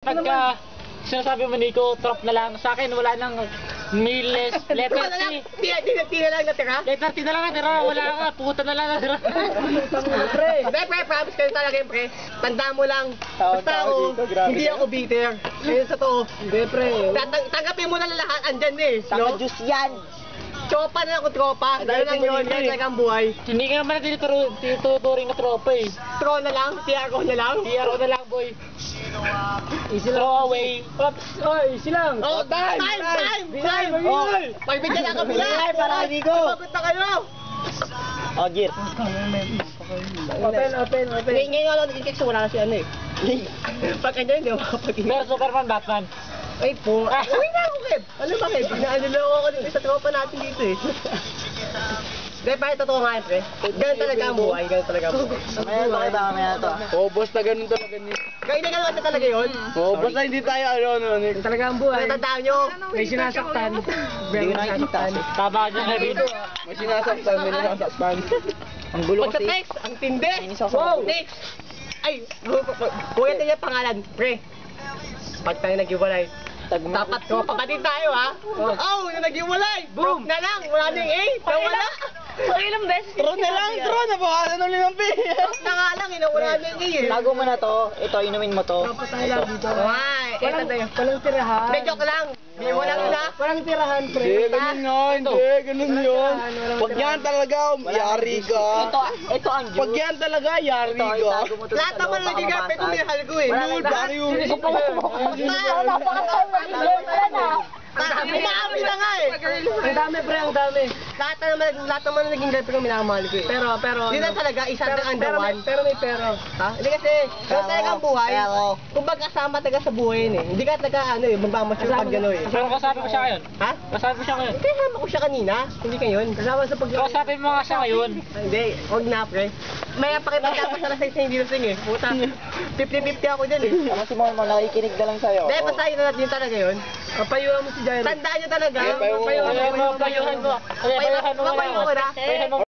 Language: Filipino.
Pagka sinasabi mo Nico, trop na lang. Sa akin, wala nang miles, letter T. T na lang natira? Letter T na lang natira. Wala ka, puta na lang natira. Pre, promise kayo talaga yun, pre. Tanda mo lang. Basta ako, hindi ako bitter. Ayun sa to. Hindi, pre. Tanggapin mo na lahat, andyan eh. Tanga juice yan. Tropa na ako, tropa. Dahil lang yun, kaya talaga ang buhay. Hindi ka naman tinuturing na tropa eh. Tro na lang, TR ko na lang. TR na lang, boy. Easy lang. Throw away. Pops, oh, easy lang. Oh, time! Oh, Pagbigyan ako bilang. Bigay, para Nico. Pagod na kayo. Oh, gear. Open. Ngayon ako nag-text, wala na si ano eh. Pag andyan, hindi ako makapag-ingay. Pero Superman, Batman. Ay po. Uy na ako, Kev. Ano ba, Kev? Inaano lang ako dito sa tropa natin dito eh. Hindi, pa totoo nga yun, pre. Ganun talaga ang buhay, ganun talaga ang buhay. Mamaya to. Oh, basta ganun talaga ni. Kaya na ganun talaga yun. Oh, basta hindi tayo Ganun talaga ang buhay. Natatandaan nyo. May sinasaktan. Hindi ko nakikita. Tama ka dyan, Kevin. May sinasaktan, may sinasaktan. Ang gulo Pag sa kasi. text, ang tindi. Wow. Next. Ay, kuya tayo yung pangalan. Pre, pag tayo nag-iwalay, dapat kapatid tayo ha. Oh, nung nag-iwalay, boom na lang, wala na yung A, nawala. Ilang beses Tro na lang, tro na bawasan ulit ng pay. Na nga lang, wala na yung A eh. Tago mo na to. Ito, inumin mo to. Ay, eto tayo. Walang tirahan. Hindi, joke lang. Hindi, walang na. Walang tirahan, pre. Hindi, ganun yun, hindi, ganun yun. Pag yan talaga, yari ka. Ito ang juice. Pag yan talaga, yari Ito, ka. itago mo to. Lahat naman nagigapay kung may hal ko eh. Lord, yari yun. Umaamin na nga eh. Ang dami, pre, ang dami. Lahat naman naging girlfriend ko minamahal ko eh. Pero, Yun na talaga, isa ang the one. Pero may pero. Ha? Hindi kasi, kung talaga ang buhay, kung baga kasama talaga sa buhay yun eh. Hindi ka talaga ano eh, magmamasyal pag gano'n eh. Pero kasabi mo siya ngayon. Ha? Kasabi mo siya ngayon. Hindi, kasama ko siya kanina. Hindi ngayon. Kasama sa Kasabi mo nga siya ngayon. Hindi, huwag na pre. May pakipagtapos na sa hindi lusing eh. Puta, 50-50 ako dyan eh. Ako si Mama, nakikinig na lang sa'yo. Hindi, basta yun natin yun talaga yun. Kapayuhan mo si Jairo. Tandaan nyo talaga. Payuhan mo. Payuhan mo. Payuhan mo. Papayuhan ko na. Payuhan mo.